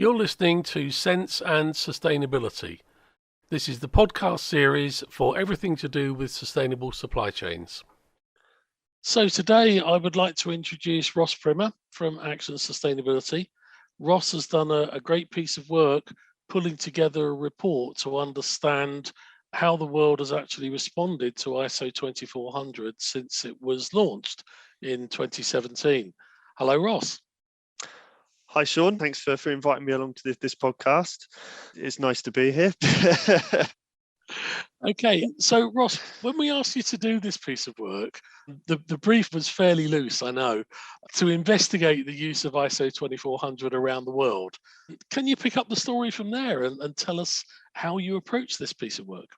You're listening to Sense and Sustainability. This is the podcast series for everything to do with sustainable supply chains. So today I would like to introduce Ross Primmer from Action Sustainability. Ross has done a great piece of work pulling together a report to understand how the world has actually responded to ISO 2400 since it was launched in 2017. Hello, Ross. Hi, Sean. Thanks for inviting me along to this podcast. It's nice to be here. Okay, so Ross, when we asked you to do this piece of work, the brief was fairly loose, I know, to investigate the use of ISO 2400 around the world. Can you pick up the story from there and tell us how you approached this piece of work?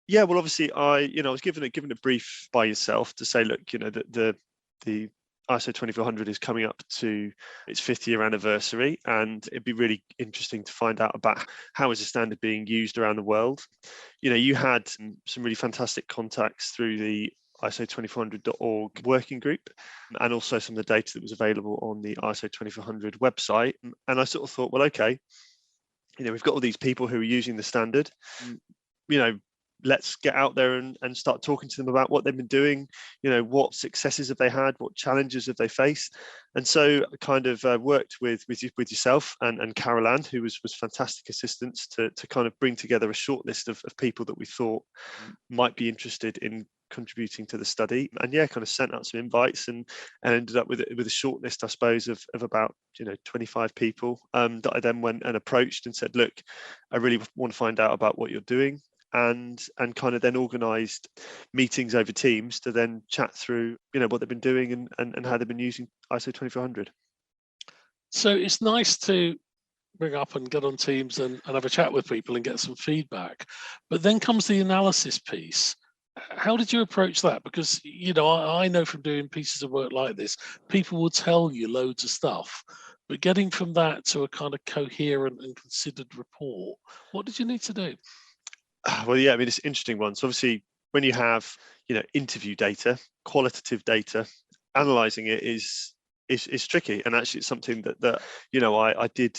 Yeah, well, obviously, I was given a brief by yourself to say, look, the ISO 2400 is coming up to its 5th year anniversary, and it'd be really interesting to find out about how is the standard being used around the world. You had some really fantastic contacts through the ISO2400.org working group, and also some of the data that was available on the ISO 2400 website. And I sort of thought, well, okay, we've got all these people who are using the standard. Let's get out there and start talking to them about what they've been doing, what successes have they had, what challenges have they faced. And so I kind of worked with yourself and Carol Ann, who was fantastic assistance to kind of bring together a short list of people that we thought might be interested in contributing to the study. And yeah, kind of sent out some invites and ended up with a short list, I suppose, of about 25 people that I then went and approached and said, look, I really want to find out about what you're doing. And kind of then organised meetings over Teams to then chat through, what they've been doing and how they've been using ISO 2400. So it's nice to bring up and get on Teams and have a chat with people and get some feedback. But then comes the analysis piece. How did you approach that? Because, I know from doing pieces of work like this, people will tell you loads of stuff, but getting from that to a kind of coherent and considered report, what did you need to do? Well, yeah, I mean, it's an interesting one. So obviously, when you have, interview data, qualitative data, analysing it is tricky. And actually, it's something that I did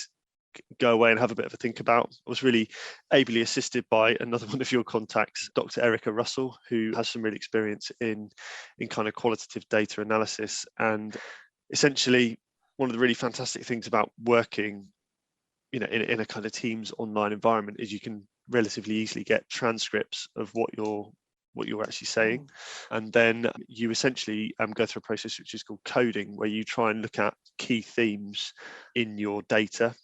go away and have a bit of a think about. I was really ably assisted by another one of your contacts, Dr. Erica Russell, who has some real experience in kind of qualitative data analysis. And essentially, one of the really fantastic things about working in a kind of Teams online environment is you can relatively easily get transcripts of what you're actually saying, and then you essentially go through a process which is called coding, where you try and look at key themes in your data.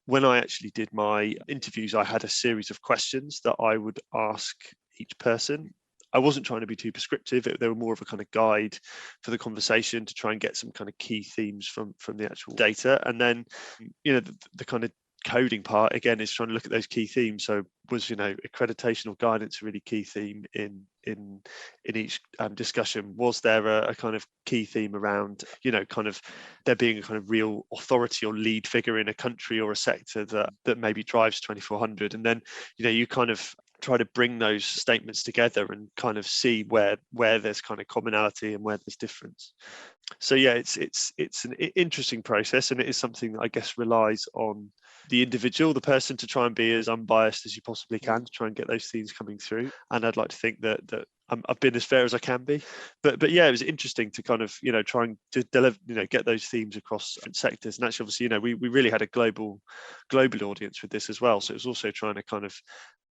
When I actually did my interviews, I had a series of questions that I would ask each person. I wasn't trying to be too prescriptive. They were more of a kind of guide for the conversation to try and get some kind of key themes from the actual data. And then, the kind of coding part again is trying to look at those key themes. So was accreditation or guidance a really key theme in each discussion? Was there a kind of key theme around kind of there being a kind of real authority or lead figure in a country or a sector that maybe drives 2400? And then you kind of try to bring those statements together and kind of see where there's kind of commonality and where there's difference. So yeah, it's an interesting process, and it is something that I guess relies on the individual, the person, to try and be as unbiased as you possibly can to try and get those themes coming through. And I'd like to think that I've been as fair as I can be. But yeah, it was interesting to kind of try and to deliver, get those themes across different sectors. And actually, obviously, we really had a global audience with this as well. So it was also trying to kind of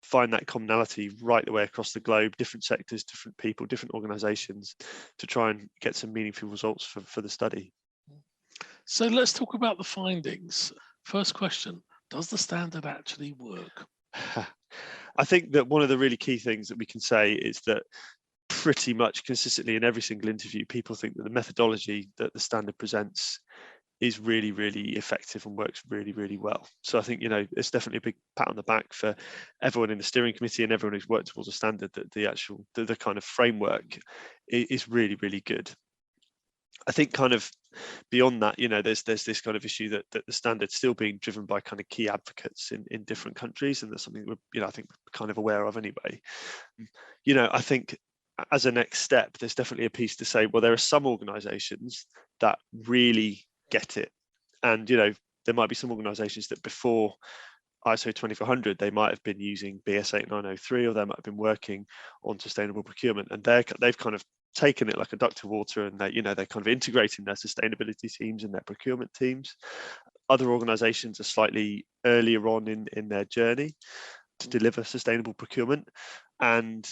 find that commonality right the way across the globe, different sectors, different people, different organizations, to try and get some meaningful results for the study. So let's talk about the findings. First question, does the standard actually work? I think that one of the really key things that we can say is that pretty much consistently in every single interview, people think that the methodology that the standard presents is really, really effective and works really, really well. So I think, it's definitely a big pat on the back for everyone in the steering committee and everyone who's worked towards a standard, that the kind of framework is really, really good. I think kind of beyond that, there's this kind of issue that the standard's still being driven by kind of key advocates in different countries, and that's something we're, I think we're kind of aware of anyway. I think as a next step, there's definitely a piece to say, well, there are some organisations that really get it, and there might be some organizations that before ISO 2400, they might have been using BS 8903, or they might have been working on sustainable procurement, and they've kind of taken it like a duck to water, and they're kind of integrating their sustainability teams and their procurement teams. Other organizations are slightly earlier on in their journey to deliver sustainable procurement, and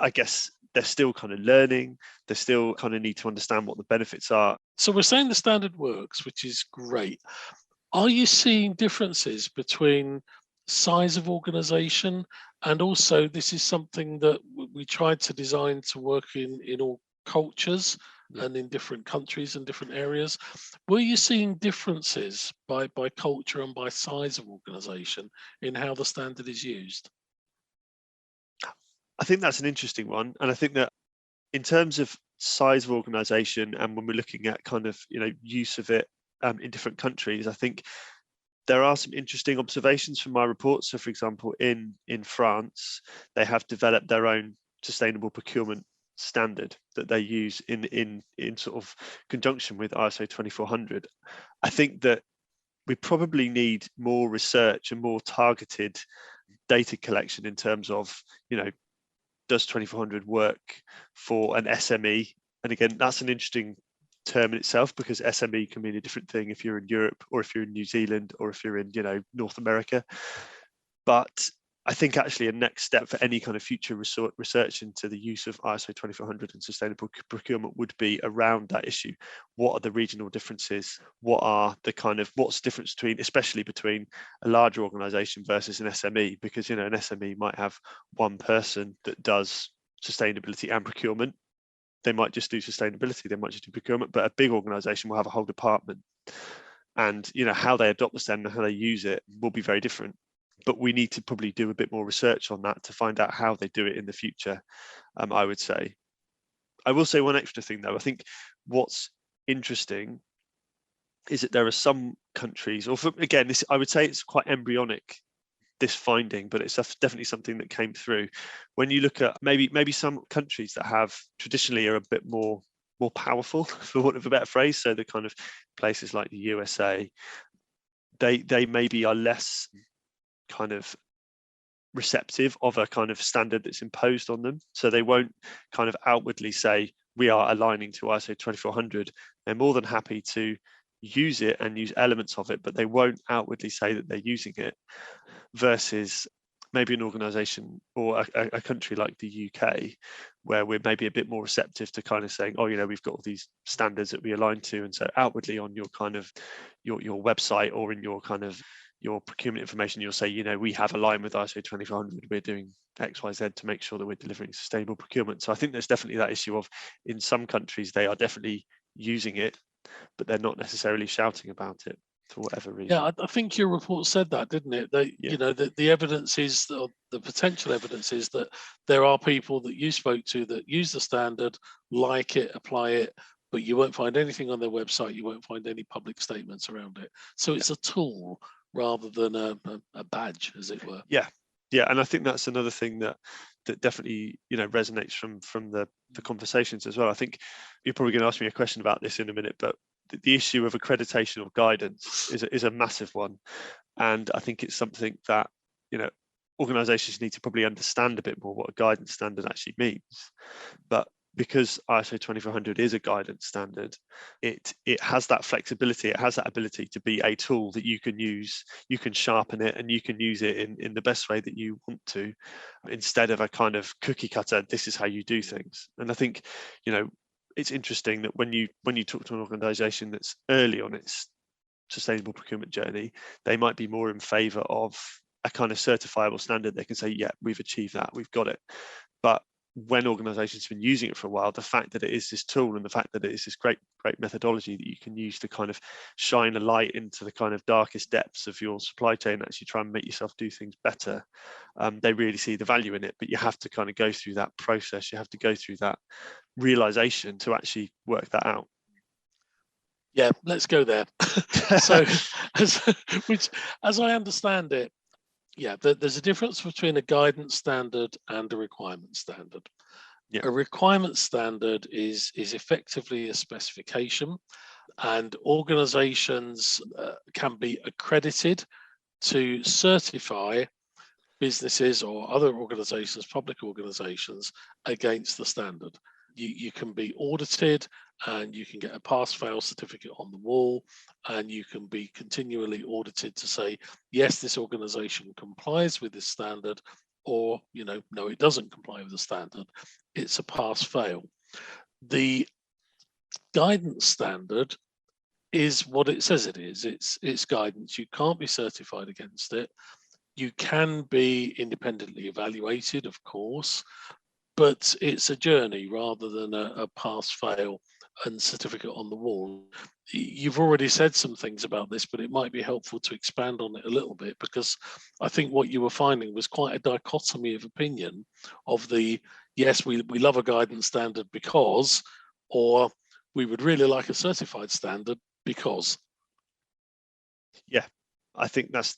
I guess they're still kind of learning. They still kind of need to understand what the benefits are. So we're saying the standard works, which is great. Are you seeing differences between size of organization, and also this is something that we tried to design to work in all cultures and in different countries and different areas? Were you seeing differences by culture and by size of organization in how the standard is used? I think that's an interesting one, and I think that in terms of size of organization, and when we're looking at kind of use of it in different countries, I think there are some interesting observations from my report. So, for example, in France, they have developed their own sustainable procurement standard that they use in sort of conjunction with ISO 2400. I think that we probably need more research and more targeted data collection in terms of, does 2400 work for an SME? And again, that's an interesting term in itself, because SME can mean a different thing if you're in Europe, or if you're in New Zealand, or if you're in North America. But I think actually a next step for any kind of future research into the use of ISO 2400 and sustainable procurement would be around that issue. What are the regional differences? What's the difference especially between a larger organization versus an SME? Because an SME might have one person that does sustainability and procurement. They might just do sustainability, they might just do procurement, but a big organization will have a whole department. And how they adopt the standard and how they use it will be very different. But we need to probably do a bit more research on that to find out how they do it in the future, I would say. I will say one extra thing, though. I think what's interesting is that there are some countries, I would say it's quite embryonic, this finding, but it's definitely something that came through. When you look at maybe some countries that have traditionally are a bit more powerful, for want of a better phrase, so the kind of places like the USA, they maybe are less kind of receptive of a kind of standard that's imposed on them. So they won't kind of outwardly say we are aligning to ISO 2400. They're more than happy to use it and use elements of it, but they won't outwardly say that they're using it, versus maybe an organization or a country like the UK, where we're maybe a bit more receptive to kind of saying, oh, we've got all these standards that we align to, and so outwardly on your kind of your website or in your kind of your procurement information, you'll say, we have aligned with ISO 2400, we're doing X, Y, Z to make sure that we're delivering sustainable procurement. So I think there's definitely that issue of, in some countries, they are definitely using it, but they're not necessarily shouting about it for whatever reason. Yeah, I think your report said that, didn't it? That the evidence is, the potential evidence is that there are people that you spoke to that use the standard, like it, apply it, but you won't find anything on their website. You won't find any public statements around it. So it's a tool rather than a badge, as it were. Yeah, and I think that's another thing that definitely resonates from the conversations as well. I think you're probably going to ask me a question about this in a minute, but the issue of accreditation or guidance is a massive one, and I think it's something that organizations need to probably understand a bit more what a guidance standard actually means. But because ISO 2400 is a guidance standard, it has that flexibility, it has that ability to be a tool that you can use, you can sharpen it, and you can use it in the best way that you want to, instead of a kind of cookie cutter, this is how you do things. And I think, it's interesting that when you talk to an organization that's early on its sustainable procurement journey, they might be more in favor of a kind of certifiable standard. They can say, yeah, we've achieved that, we've got it. But when organizations have been using it for a while, the fact that it is this tool and the fact that it is this great methodology that you can use to kind of shine a light into the kind of darkest depths of your supply chain and actually try and make yourself do things better, they really see the value in it. But you have to kind of go through that process, you have to go through that realization to actually work that out. Yeah, let's go there. So, as I understand it, yeah, there's a difference between a guidance standard and a requirement standard. Yeah. A requirement standard is effectively a specification, And organizations can be accredited to certify businesses or other organizations, public organizations, against the standard. You can be audited and you can get a pass-fail certificate on the wall, and you can be continually audited to say, yes, this organization complies with this standard, or, no, it doesn't comply with the standard. It's a pass-fail. The guidance standard is what it says it is. It's guidance. You can't be certified against it. You can be independently evaluated, of course, but it's a journey rather than a pass fail and certificate on the wall. You've already said some things about this, but it might be helpful to expand on it a little bit, because I think what you were finding was quite a dichotomy of opinion of the, yes, we love a guidance standard because, or we would really like a certified standard because. Yeah, I think that's,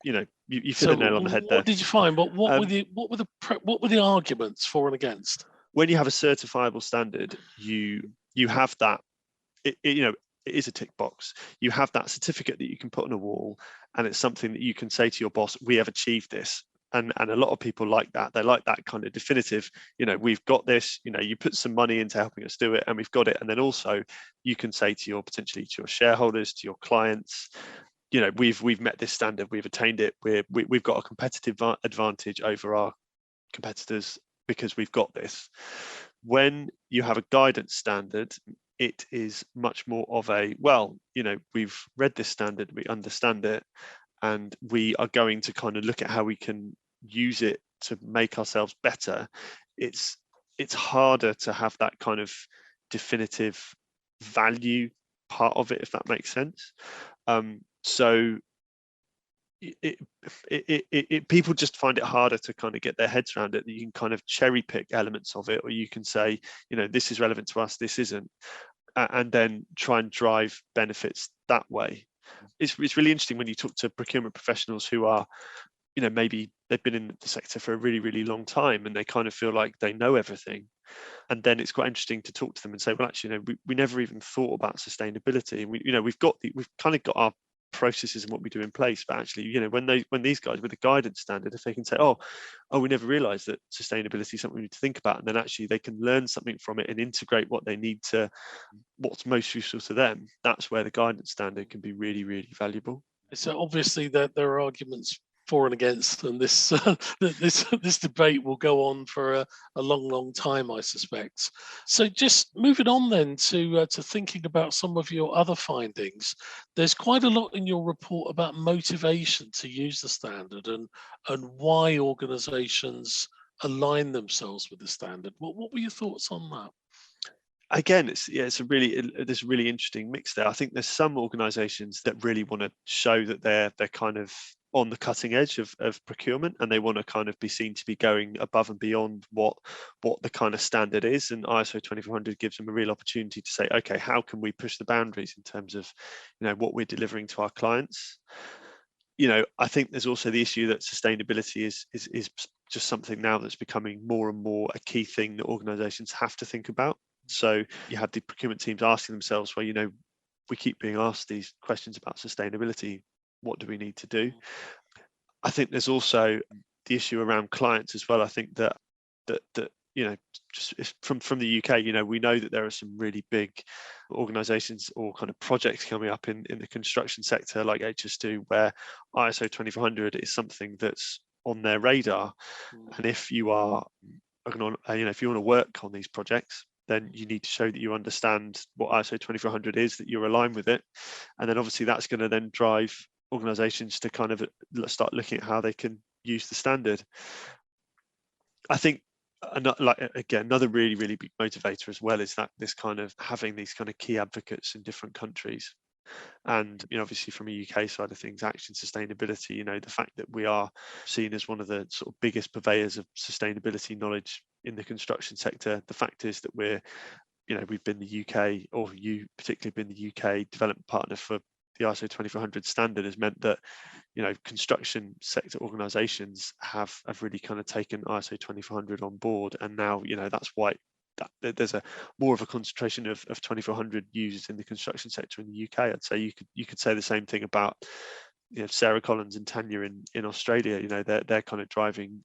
you hit So the nail on the head there. what did you find? What were the arguments for and against? When you have a certifiable standard, you have that. It is a tick box. You have that certificate that you can put on a wall, and it's something that you can say to your boss, "We have achieved this." And a lot of people like that. They like that kind of definitive. We've got this. You put some money into helping us do it, and we've got it. And then also, you can say to potentially to your shareholders, to your clients, we've met this standard, we've attained it, we've got a competitive advantage over our competitors because we've got this. When you have a guidance standard, it is much more of a, we've read this standard, we understand it, and we are going to kind of look at how we can use it to make ourselves better. It's harder to have that kind of definitive value part of it, if that makes sense. So people just find it harder to kind of get their heads around it. You can kind of cherry pick elements of it, or you can say, this is relevant to us, this isn't, and then try and drive benefits that way. It's really interesting when you talk to procurement professionals who are, maybe they've been in the sector for a really, really long time, and they kind of feel like they know everything. And then it's quite interesting to talk to them and say, well, actually, we never even thought about sustainability. We've kind of got our processes and what we do in place, but actually, when these guys with the guidance standard, if they can say, oh, we never realized that sustainability is something we need to think about, and then actually they can learn something from it and integrate what they need to, what's most useful to them, that's where the guidance standard can be really, really valuable. So obviously there are arguments for and against, and this this debate will go on for a long time, I suspect. So just moving on then to thinking about some of your other findings. There's quite a lot in your report about motivation to use the standard and why organisations align themselves with the standard. What were your thoughts on that? Again, there's a really interesting mix there. I think there's some organisations that really want to show that they're kind of on the cutting edge of procurement, and they want to kind of be seen to be going above and beyond what the kind of standard is. And ISO 2400 gives them a real opportunity to say, okay, how can we push the boundaries in terms of what we're delivering to our clients? I think there's also the issue that sustainability is just something now that's becoming more and more a key thing that organisations have to think about. So you have the procurement teams asking themselves, well, we keep being asked these questions about sustainability. What do we need to do? I think there's also the issue around clients as well. I think that just from the UK, we know that there are some really big organisations or kind of projects coming up in the construction sector, like HS2, where ISO 2400 is something that's on their radar. And if you are, if you want to work on these projects, then you need to show that you understand what ISO 2400 is, that you're aligned with it. And then obviously that's going to then drive organizations to kind of start looking at how they can use the standard. I think another really, really big motivator as well is that this kind of having these kind of key advocates in different countries. And obviously from a UK side of things, Action Sustainability, the fact that we are seen as one of the sort of biggest purveyors of sustainability knowledge in the construction sector. The fact is that we've been the UK, or you particularly been the UK development partner for the ISO 2400 standard, has meant that construction sector organizations have really kind of taken ISO 2400 on board, and now that's there's a more of a concentration of 2,400 users in the construction sector in the UK. I'd say you could say the same thing about Sarah Collins and Tanya in Australia. They're kind of driving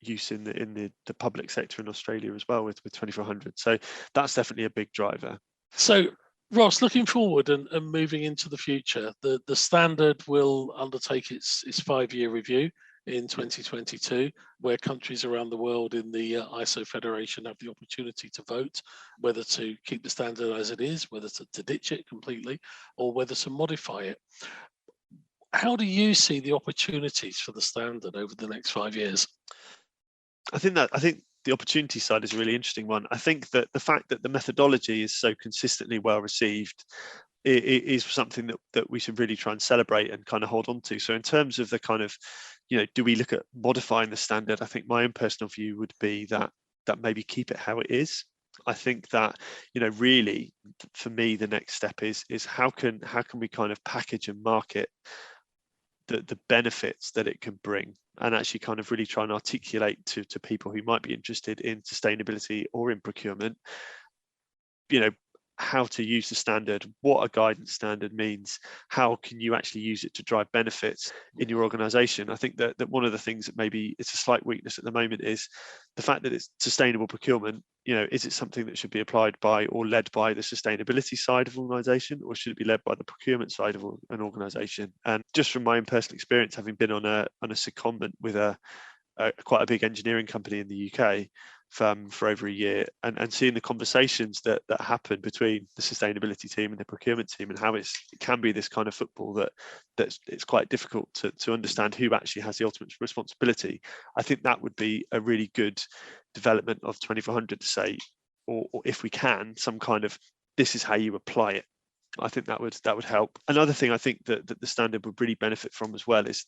use in the public sector in Australia as well with 2,400. So that's definitely a big driver. So Ross, looking forward and moving into the future, the standard will undertake its 5-year review in 2022, where countries around the world in the ISO Federation have the opportunity to vote whether to keep the standard as it is, whether to ditch it completely, or whether to modify it. How do you see the opportunities for the standard over the next 5 years? I think the opportunity side is a really interesting one. I think that the fact that the methodology is so consistently well received is something that we should really try and celebrate and kind of hold on to. So in terms of the kind of, do we look at modifying the standard? I think my own personal view would be that maybe keep it how it is. I think that, really for me, the next step is how can we kind of package and market the benefits that it can bring, and actually kind of really try and articulate to people who might be interested in sustainability or in procurement, how to use the standard, what a guidance standard means, how can you actually use it to drive benefits in your organization. I think that one of the things that maybe it's a slight weakness at the moment is the fact that it's sustainable procurement. Is it something that should be applied by or led by the sustainability side of an organization, or should it be led by the procurement side of an organization? And just from my own personal experience, having been on a secondment with quite a big engineering company in the UK for over a year, and seeing the conversations that happen between the sustainability team and the procurement team, and how it can be this kind of football that it's quite difficult to understand who actually has the ultimate responsibility. I think that would be a really good development of 2,400 to say, or if we can, some kind of, this is how you apply it. I think that would help. Another thing I think that the standard would really benefit from as well is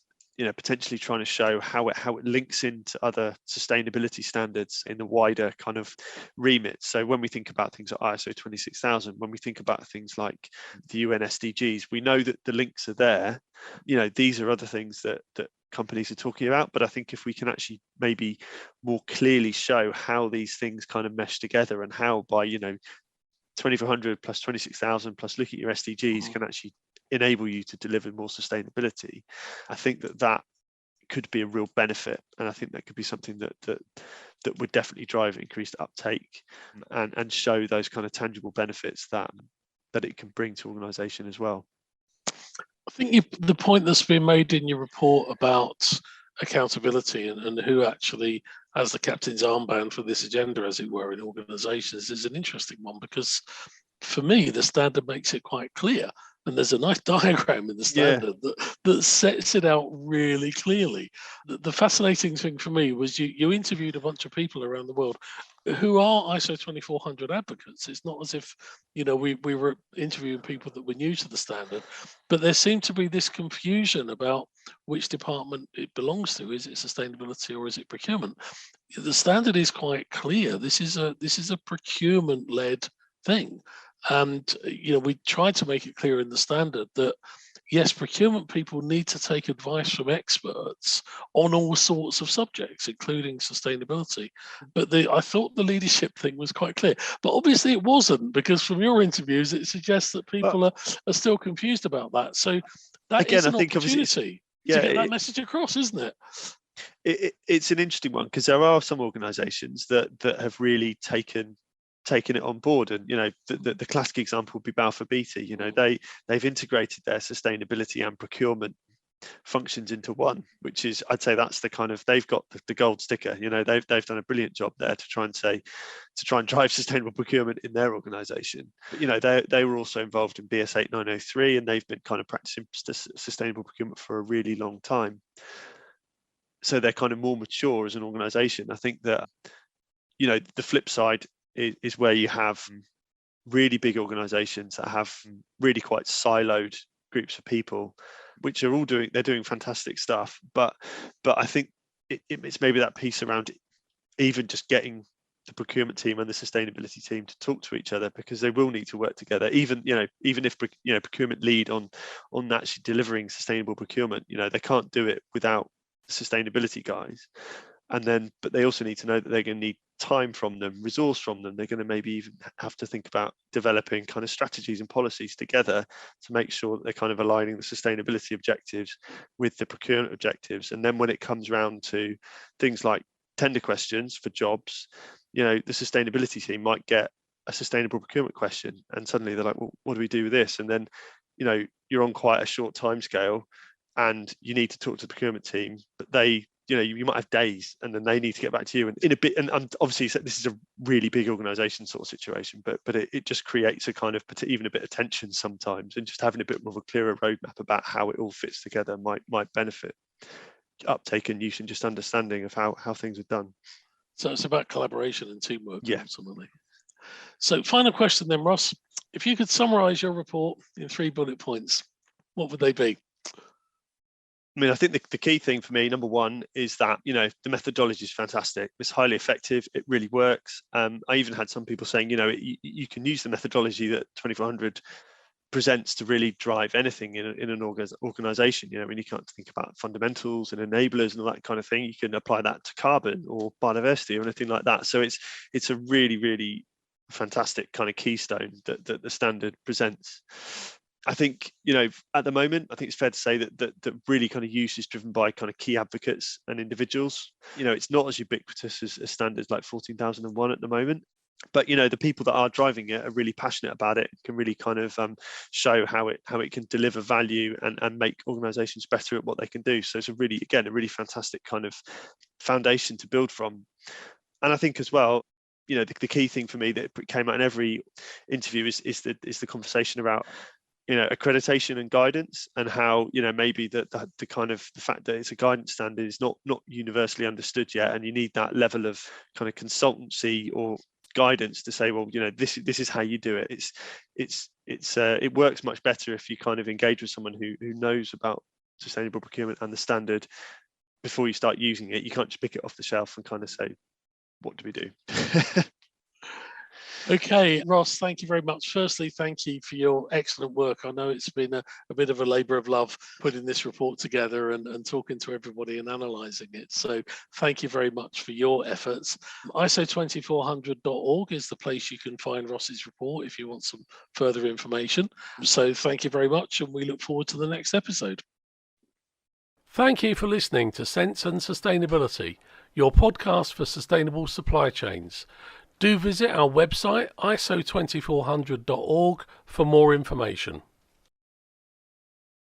potentially trying to show how it links into other sustainability standards in the wider kind of remit. So when we think about things like ISO 26000, when we think about things like the UN SDGs, we know that the links are there. These are other things that companies are talking about, but I think if we can actually maybe more clearly show how these things kind of mesh together, and how by 2,400 plus 26,000 plus look at your SDGs can actually enable you to deliver more sustainability, I think that could be a real benefit. And I think that could be something that would definitely drive increased uptake and show those kind of tangible benefits that it can bring to organisation as well. I think the point that's been made in your report about accountability and who actually has the captain's armband for this agenda, as it were, in organisations is an interesting one, because for me, the standard makes it quite clear. And there's a nice diagram in the standard that sets it out really clearly. The fascinating thing for me was you interviewed a bunch of people around the world who are ISO 2400 advocates. It's not as if, we were interviewing people that were new to the standard, but there seemed to be this confusion about which department it belongs to. Is it sustainability or is it procurement? The standard is quite clear. This is a procurement-led thing. And we tried to make it clear in the standard that yes, procurement people need to take advice from experts on all sorts of subjects, including sustainability. But I thought the leadership thing was quite clear. But obviously it wasn't, because from your interviews, it suggests that people are still confused about that. So that again, is an opportunity to get that message across, isn't it? It's an interesting one, because there are some organisations that have really taken it on board, and the classic example would be Balfour Beatty. They've integrated their sustainability and procurement functions into one, which is, I'd say that's the kind of, they've got the gold sticker. They've done a brilliant job there to try and drive sustainable procurement in their organization. They were also involved in BS 8903, and they've been kind of practicing sustainable procurement for a really long time, so they're kind of more mature as an organization. I think that the flip side is where you have really big organizations that have really quite siloed groups of people, which are all doing fantastic stuff. But I think it's maybe that piece around even just getting the procurement team and the sustainability team to talk to each other, because they will need to work together. Even if procurement lead on actually delivering sustainable procurement, they can't do it without sustainability guys. And then, but they also need to know that they're going to need time from them, resource from them. They're going to maybe even have to think about developing kind of strategies and policies together to make sure that they're kind of aligning the sustainability objectives with the procurement objectives. And then when it comes around to things like tender questions for jobs, the sustainability team might get a sustainable procurement question, and suddenly they're like, well, what do we do with this? And then, you're on quite a short time scale and you need to talk to the procurement team, but they, you might have days, and then they need to get back to you. And in a bit, and obviously this is a really big organization sort of situation, but it just creates a kind of even a bit of tension sometimes, and just having a bit more of a clearer roadmap about how it all fits together might benefit uptake and use and just understanding of how things are done. So it's about collaboration and teamwork, yeah. ultimately. So final question then, Ross. If you could summarize your report in 3 bullet points, what would they be? I mean, I think the key thing for me, number one, is that, the methodology is fantastic. It's highly effective. It really works. I even had some people saying, you can use the methodology that 2400 presents to really drive anything in an organization. When you can't think about fundamentals and enablers and all that kind of thing, you can apply that to carbon or biodiversity or anything like that. So it's a really, really fantastic kind of keystone that the standard presents. I think, at the moment, I think it's fair to say that really kind of use is driven by kind of key advocates and individuals. It's not as ubiquitous as standards like 14001 at the moment. But the people that are driving it are really passionate about it, can really kind of show how it can deliver value and make organizations better at what they can do. So it's a really fantastic kind of foundation to build from. And I think as well, the key thing for me that came out in every interview is the conversation about accreditation and guidance, and how maybe the kind of the fact that it's a guidance standard is not universally understood yet, and you need that level of kind of consultancy or guidance to say, well, this is how you do it. It works much better if you kind of engage with someone who knows about sustainable procurement and the standard before you start using it. You can't just pick it off the shelf and kind of say, what do we do? Okay, Ross, thank you very much. Firstly, thank you for your excellent work. I know it's been a bit of a labour of love putting this report together and talking to everybody and analysing it. So thank you very much for your efforts. ISO22400.org is the place you can find Ross's report if you want some further information. So thank you very much, and we look forward to the next episode. Thank you for listening to Sense and Sustainability, your podcast for sustainable supply chains. Do visit our website, ISO22400.org, for more information.